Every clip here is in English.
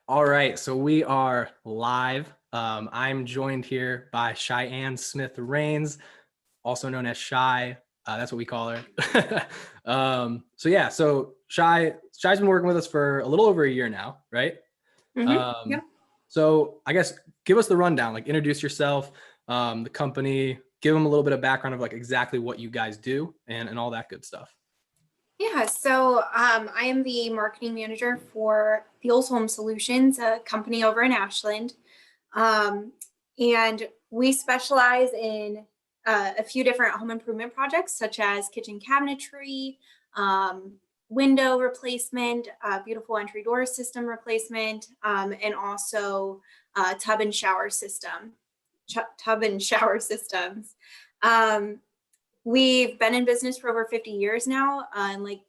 All right, so we are live. I'm joined here by Cheyanne Smith-Raynes, also known as Shy. That's what we call her. So Shy's been working with us for a little over a year now, right? Yep. So I guess give us the rundown, like introduce yourself, the company, give them a little bit of background of like exactly what you guys do and all that good stuff. Yeah. I am the marketing manager for Fuels Home Solutions, a company over in Ashland. Um, and we specialize in a few different home improvement projects, such as kitchen cabinetry, um, window replacement, beautiful entry door system replacement, and also tub and shower systems. Um, We've been in business for over 50 years now. And like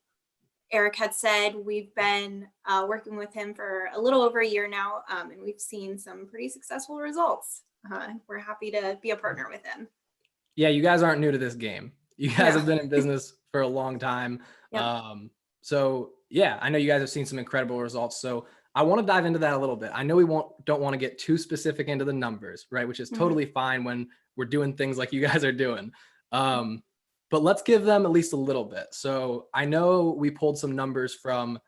Eric had said, we've been working with him for a little over a year now, and we've seen some pretty successful results. We're happy to be a partner with him. Yeah, you guys aren't new to this game. You guys No. have been in business for a long time. Yep. So yeah, I know you guys have seen some incredible results. So I want to dive into that a little bit. I know we don't want to get too specific into the numbers, right? Which is Mhm. totally fine when we're doing things like you guys are doing. But let's give them at least a little bit. So I know we pulled some numbers from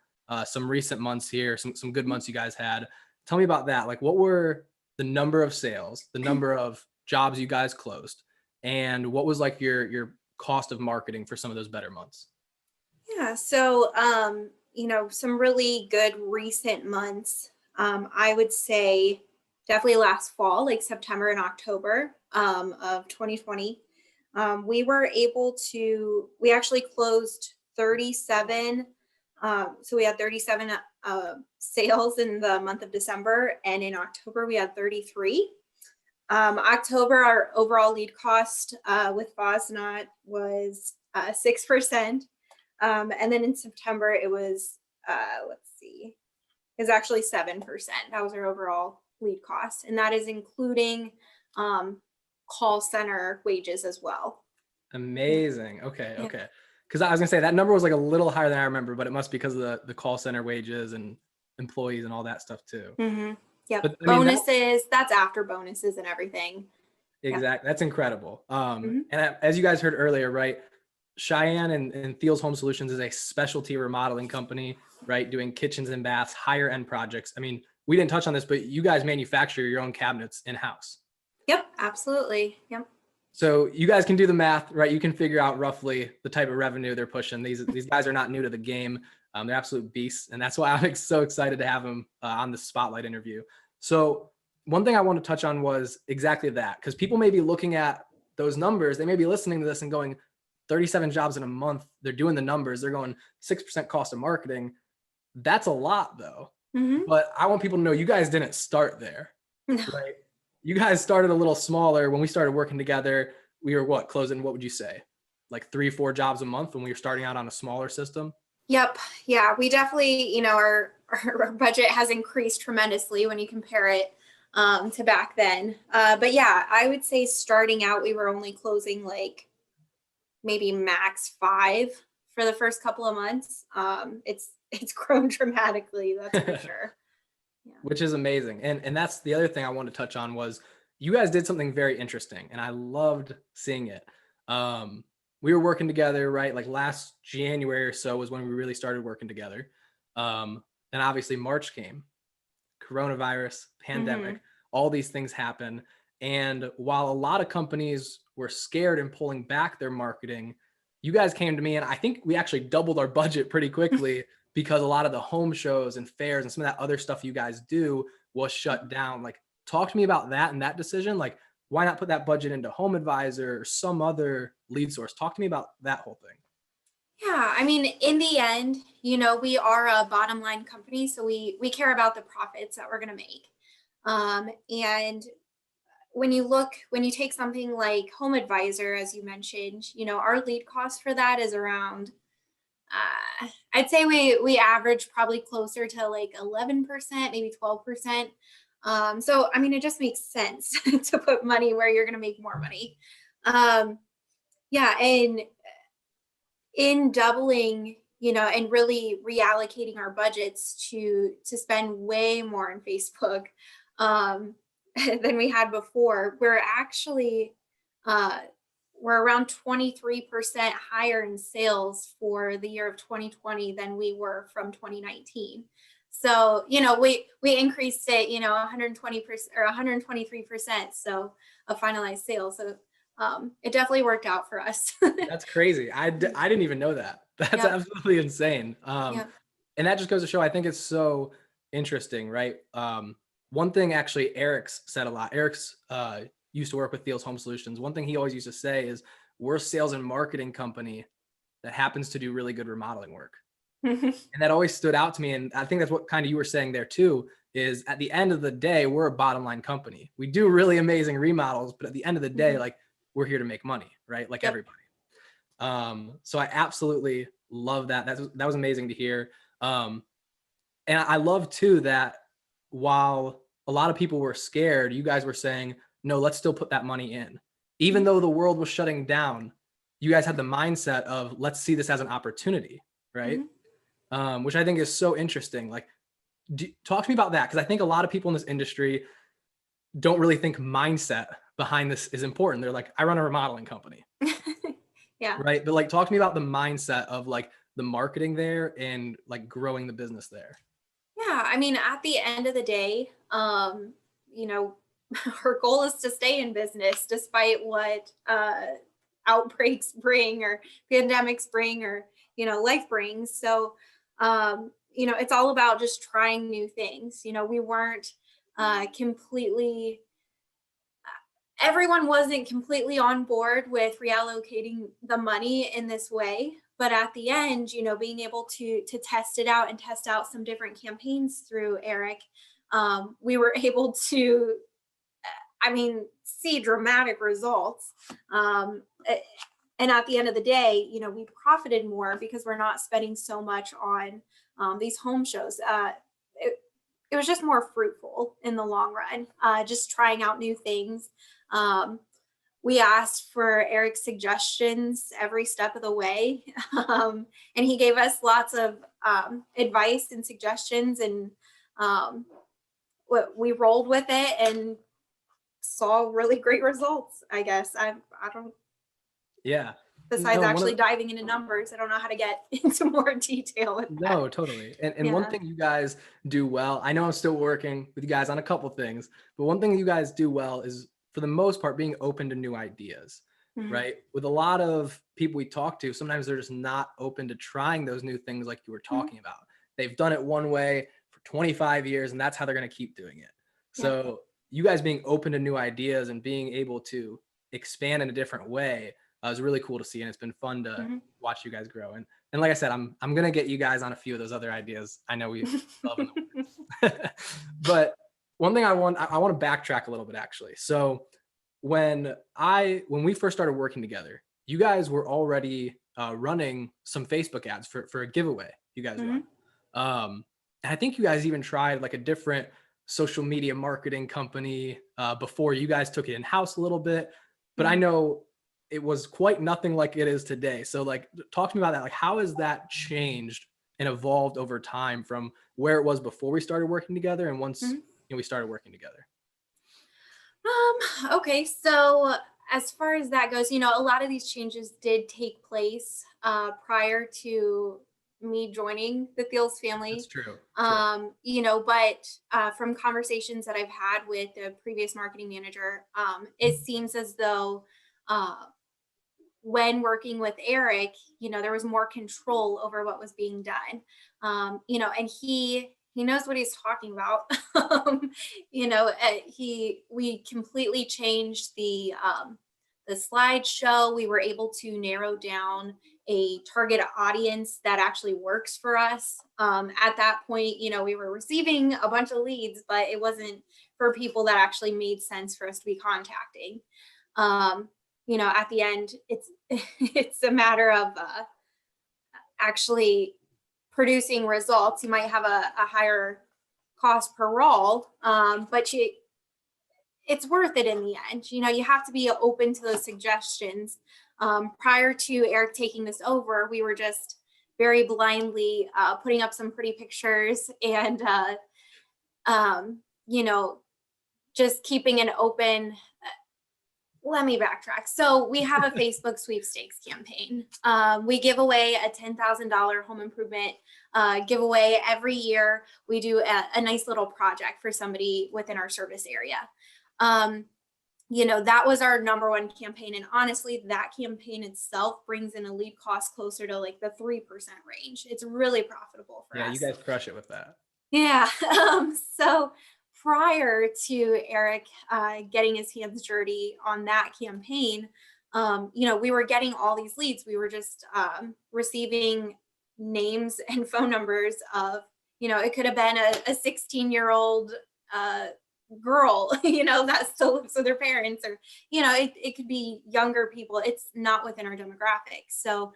some recent months here, some good months you guys had. Tell me about that. Like, what were the number of sales, the number of jobs you guys closed, and what was like your cost of marketing for some of those better months? Yeah. Some really good recent months. I would say definitely last fall, like September and October of 2020. We actually closed 37. So we had 37 sales in the month of December, and in October we had 33. October, our overall lead cost with Fosnot was 6%. And then in September, it was, it was actually 7%. That was our overall lead cost. And that is including call center wages as well. Yeah. Amazing. Okay, Yeah. okay. Because I was gonna say that number was like a little higher than I remember, but it must be because of the call center wages and employees and all that stuff too. Mm-hmm. Yep. But I mean That's after bonuses and everything. Yeah. that's incredible. Mm-hmm. As you guys heard earlier, right? Cheyanne and Thiel's Home Solutions is a specialty remodeling company, right? Doing kitchens and baths, higher end projects. I mean, we didn't touch on this, but you guys manufacture your own cabinets in house. Yep. Absolutely. Yep. So you guys can do the math, right? You can figure out roughly the type of revenue they're pushing. These guys are not new to the game. They're absolute beasts, and that's why I'm so excited to have them on the spotlight interview. So one thing I want to touch on was exactly that, because people may be looking at those numbers. They may be listening to this and going, 37 jobs in a month. They're doing the numbers. They're going 6% cost of marketing. That's a lot, though. Mm-hmm. But I want people to know you guys didn't start there, No. right? You guys started a little smaller. When we started working together, we were closing, what would you say? Like 3-4 jobs a month when we were starting out on a smaller system? Yep. Yeah, we definitely, our budget has increased tremendously when you compare it to back then. But yeah, I would say starting out, we were only closing like maybe max 5 for the first couple of months. It's grown dramatically, that's for sure. Yeah. Which is amazing. And that's the other thing I wanted to touch on was you guys did something very interesting, and I loved seeing it. We were working together, right? Like last January or so was when we really started working together. And obviously March came, coronavirus, pandemic, Mm-hmm. all these things happen. And while a lot of companies were scared and pulling back their marketing, you guys came to me, and I think we actually doubled our budget pretty quickly because a lot of the home shows and fairs and some of that other stuff you guys do was shut down. Like, talk to me about that and that decision. Like, why not put that budget into Home Advisor or some other lead source? Talk to me about that whole thing. Yeah, I mean, in the end, we are a bottom line company, so we care about the profits that we're going to make. And when you take something like Home Advisor, as you mentioned, our lead cost for that is around, I'd say we average probably closer to like 11%, maybe 12%. So I mean, it just makes sense to put money where you're going to make more money. Um, yeah, and in doubling and really reallocating our budgets to spend way more on Facebook um, than we had before. Uh, we're around 23% higher in sales for the year of 2020 than we were from 2019. So, we increased it, 120% or 123%. So of finalized sales. So it definitely worked out for us. That's crazy. I didn't even know that. That's Yep. absolutely insane. Yep. And that just goes to show, I think it's so interesting, right? One thing actually Eric's said a lot. Eric's used to work with Thiel's Home Solutions. One thing he always used to say is, we're a sales and marketing company that happens to do really good remodeling work. And that always stood out to me. And I think that's what kind of you were saying there too, is at the end of the day, we're a bottom line company. We do really amazing remodels, but at the end of the day, like, we're here to make money, right? Like Yep. everybody. So I absolutely love that. That was amazing to hear. And I love too that while a lot of people were scared, you guys were saying, no, let's still put that money in. Even though the world was shutting down, you guys had the mindset of, let's see this as an opportunity, right? Which I think is so interesting. Like, talk to me about that, because I think a lot of people in this industry don't really think mindset behind this is important. They're like, I run a remodeling company. Yeah. Right. But like, talk to me about the mindset of like the marketing there and like growing the business there. Yeah. I mean, at the end of the day, you know, our goal is to stay in business despite what outbreaks bring or pandemics bring or, life brings. So, it's all about just trying new things. We weren't completely everyone wasn't completely on board with reallocating the money in this way, but at the end, being able to test it out and test out some different campaigns through Eric, we were able to, see dramatic results. And at the end of the day, we profited more because we're not spending so much on these home shows. It was just more fruitful in the long run, just trying out new things. Um, we asked for Eric's suggestions every step of the way. And he gave us lots of advice and suggestions, and we rolled with it and saw really great results, I guess. I don't, Yeah. besides No, actually diving into numbers, I don't know how to get into more detail with that. no, totally. And one Yeah. thing you guys do well, I know I'm still working with you guys on a couple things, but one thing you guys do well is, for the most part, being open to new ideas, Mhm. right? With a lot of people we talk to, sometimes they're just not open to trying those new things like you were Mhm. talking about. They've done it one way for 25 years and that's how they're going to keep doing it. Yeah. So you guys being open to new ideas and being able to expand in a different way is really cool to see. And it's been fun to Mhm. watch watch you guys grow. And like I said, I'm going to get you guys on a few of those other ideas I know we love in the works. But one thing I want to backtrack a little bit, actually. So when we first started working together, you guys were already running some Facebook ads for a giveaway you guys run. And I think you guys even tried like a different social media marketing company before you guys took it in house a little bit. But I know it was quite nothing like it is today. So like, talk to me about that. Like, how has that changed and evolved over time from where it was before we started working together and once we started working together? Okay, so as far as that goes, a lot of these changes did take place prior to me joining the Thiels That's family. true. But from conversations that I've had with the previous marketing manager, it seems as though when working with Eric, there was more control over what was being done. And he knows what he's talking about. We completely changed the slideshow. We were able to narrow down a target audience that actually works for us. At that point, we were receiving a bunch of leads, but it wasn't for people that actually made sense for us to be contacting. At the end, it's it's a matter of actually producing results. You might have a higher cost per roll, but it's worth it in the end. You have to be open to those suggestions. Prior to Eric taking this over, we were just very blindly putting up some pretty pictures and, you know, just keeping an open. Let me backtrack. So we have a Facebook sweepstakes campaign. We give away a $10,000 home improvement giveaway every year. We do a nice little project for somebody within our service area. You know, that was our number one campaign. And honestly, that campaign itself brings in a lead cost closer to like the 3% range. It's really profitable for Yeah, us. you guys crush it with that. Yeah. So prior to Eric getting his hands dirty on that campaign, you know, we were getting all these leads. We were just receiving names and phone numbers of, you know, it could have been a 16-year-old girl, you know, that still lives with their parents, or, you know, it could be younger people. It's not within our demographics. So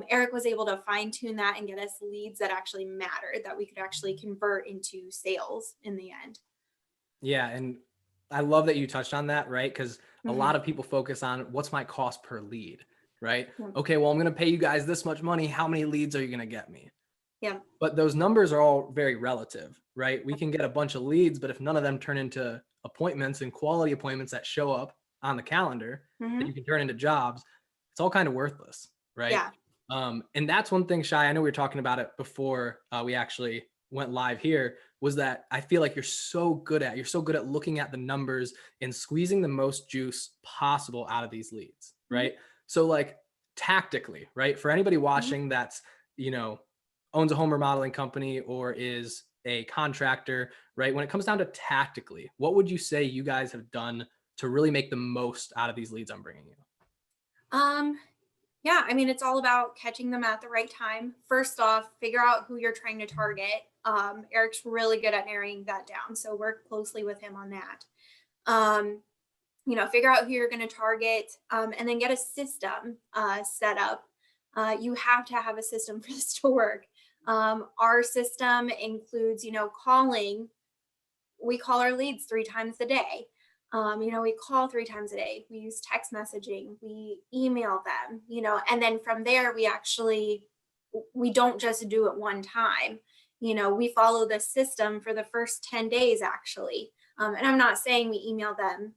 Eric was able to fine tune that and get us leads that actually mattered, that we could actually convert into sales in the end. Yeah. And I love that you touched on that, right? Because a lot Mhm. of people focus on what's my cost per lead, right? Yeah. Okay, well, I'm going to pay you guys this much money. How many leads are you going to get me? Yeah. But those numbers are all very relative, right? We can get a bunch of leads, but if none of them turn into appointments and quality appointments that show up on the calendar that you Mhm. can turn into jobs, it's all kind of worthless, right? Yeah. And that's one thing, Shy, I know we were talking about it before we actually went live here, was that I feel like you're so good at looking at the numbers and squeezing the most juice possible out of these leads, Mhm. right? So like tactically, right? For anybody Mhm. watching that's, you know, owns a home remodeling company or is a contractor, right? When it comes down to tactically, what would you say you guys have done to really make the most out of these leads I'm bringing you? Um, yeah, I mean, it's all about catching them at the right time. First off, figure out who you're trying to target. Eric's really good at narrowing that down, so work closely with him on that. Um, you know, figure out who you're going to target, and then get a system set up. You have to have a system for this to work. Our system includes, you know, calling. We call our leads 3 times a day. You know, we call 3 times a day. We use text messaging. We email them. You know, and then from there, we don't just do it one time. You know, we follow the system for the first 10 days actually. And I'm not saying we email them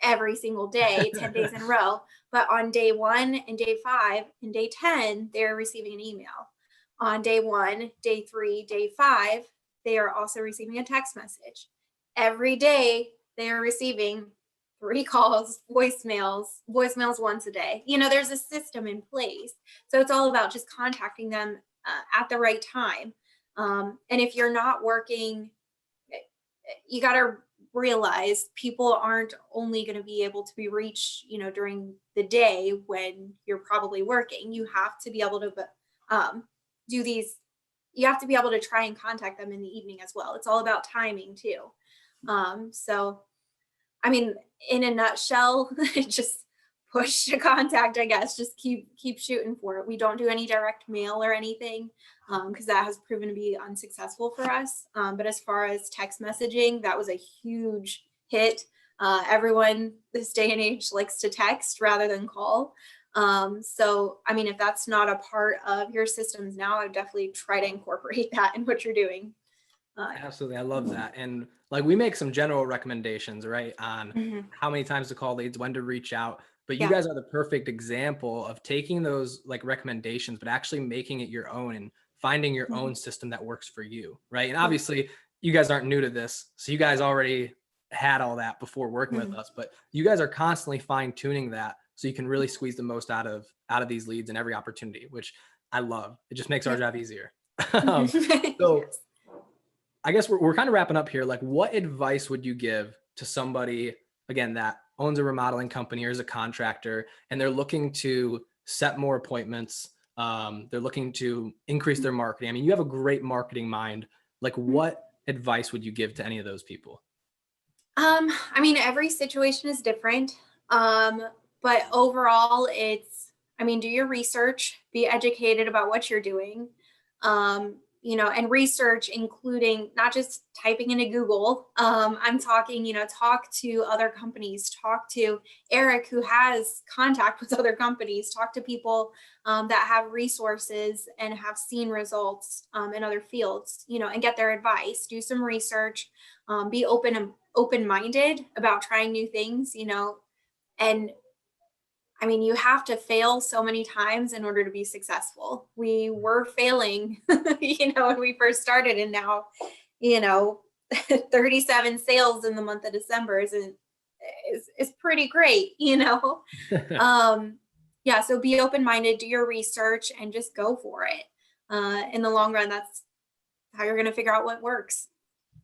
every single day, 10 days in a row. But on day 1 and day 5 and day 10, they're receiving an email. On day 1, day 3, day 5, they are also receiving a text message. Every day, they are receiving 3 calls, voicemails once a day. You know, there's a system in place. So it's all about just contacting them at the right time. And if you're not working, you got to realize people aren't only going to be able to be reached, you know, during the day when you're probably working. You have to be able to do these. You have to be able to try and contact them in the evening as well. It's all about timing too. So I mean, in a nutshell, just push to contact, I guess. Just keep shooting for it. We don't do any direct mail or anything because that has proven to be unsuccessful for us. But as far as text messaging, that was a huge hit. Everyone this day and age likes to text rather than call. So, I mean, if that's not a part of your systems now, I would definitely try to incorporate that in what you're doing. Absolutely. I love that. And like we make some general recommendations, right, on Mhm. how many times to call leads, when to reach out. But you Yeah. guys are the perfect example of taking those like recommendations, but actually making it your own and finding your Mhm. own system that works for you, right? And Yeah. obviously, you guys aren't new to this. So you guys already had all that before working with Mhm. us, but you guys are constantly fine tuning that so you can really squeeze the most out of these leads and every opportunity, which I love. It just makes our Yeah. job easier. So Yes. I guess we're kind of wrapping up here. Like, what advice would you give to somebody, again, that owns a remodeling company or is a contractor, and they're looking to set more appointments? They're looking to increase their marketing. I mean, you have a great marketing mind. Like, what advice would you give to any of those people? I mean, every situation is different. But overall, I mean, do your research, be educated about what you're doing. and research, including not just typing into Google. I'm talking, talk to other companies, talk to Eric, who has contact with other companies, talk to people that have resources and have seen results in other fields, and get their advice, do some research, be open-minded about trying new things, and I mean, you have to fail so many times in order to be successful. We were failing, when we first started, and now, 37 sales in the month of December is pretty great, Yeah, so be open-minded, do your research, and just go for it. In the long run, that's how you're going to figure out what works.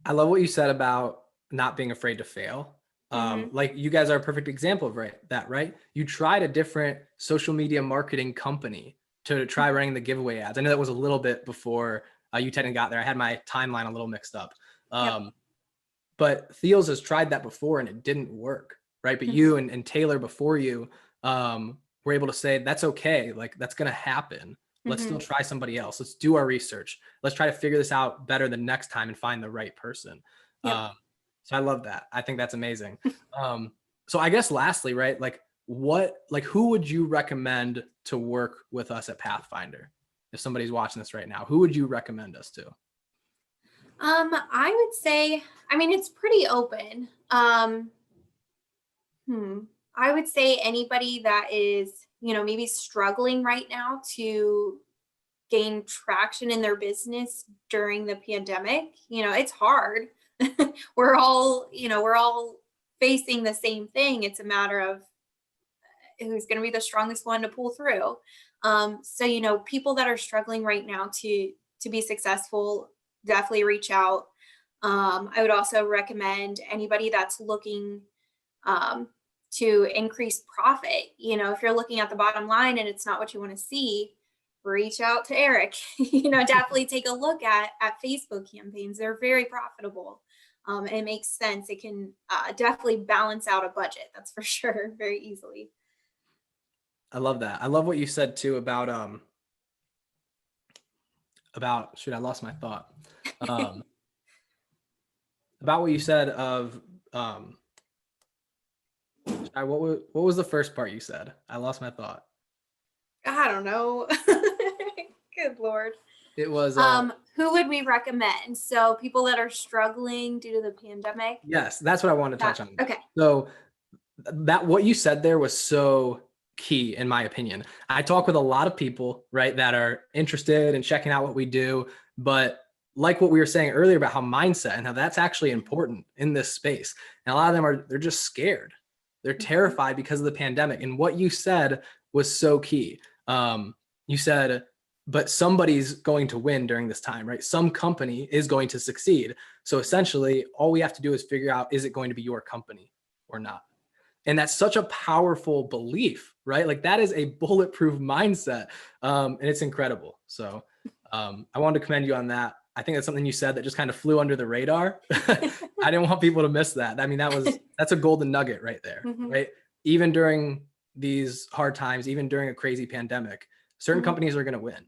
I love what you said about not being afraid to fail. Like you guys are a perfect example of that, right? You tried a different social media marketing company to try running the giveaway ads. I know that was a little bit before you technically got there. I had my timeline a little mixed up. But Thiels has tried that before and it didn't work, right? But you and Taylor before you were able to say, that's okay. Like that's going to happen. Let's still try somebody else. Let's do our research. Let's try to figure this out better the next time and find the right person. So I love that. I think that's amazing. So I guess lastly, right? Like who would you recommend to work with us at Pathfinder? If somebody's watching this right now, who would you recommend us to? I would say, I mean, it's pretty open. I would say anybody that is, maybe struggling right now to gain traction in their business during the pandemic. It's hard. We're all facing the same thing. It's a matter of who's going to be the strongest one to pull through. So, people that are struggling right now to be successful, definitely reach out. I would also recommend anybody that's looking to increase profit. If you're looking at the bottom line and it's not what you want to see, reach out to Eric. Definitely take a look at Facebook campaigns. They're very profitable. And it makes sense. It can definitely balance out a budget. That's for sure, very easily. I love that. I love what you said too about shoot, I lost my thought. About what you said of what was the first part you said? I lost my thought. I don't know. Good Lord. It was who would we recommend? So people that are struggling due to the pandemic. Yes, that's what I wanted to touch on. Okay. So that what you said there was so key in my opinion. I talk with a lot of people, right, that are interested in checking out what we do, but like what we were saying earlier about how mindset and how that's actually important in this space. And a lot of them they're just scared. They're terrified because of the pandemic. And what you said was so key. You said, but somebody's going to win during this time, right? Some company is going to succeed. So essentially all we have to do is figure out, is it going to be your company or not? And that's such a powerful belief, right? Like that is a bulletproof mindset. And it's incredible. So I wanted to commend you on that. I think that's something you said that just kind of flew under the radar. I didn't want people to miss that. I mean, that's a golden nugget right there, right? Even during these hard times, even during a crazy pandemic, certain companies are going to win.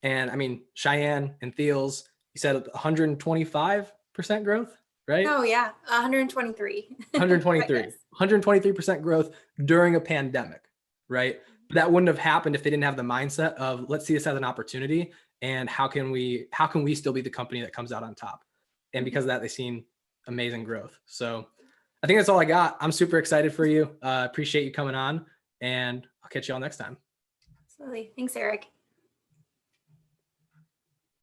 And I mean, Cheyanne and Thiels, you said 125% growth, right? Oh yeah, 123. 123% growth during a pandemic, right? But that wouldn't have happened if they didn't have the mindset of, let's see this as an opportunity, and how can we still be the company that comes out on top? And because of that, they've seen amazing growth. So I think that's all I got. I'm super excited for you. Appreciate you coming on, and I'll catch you all next time. Absolutely. Thanks, Eric.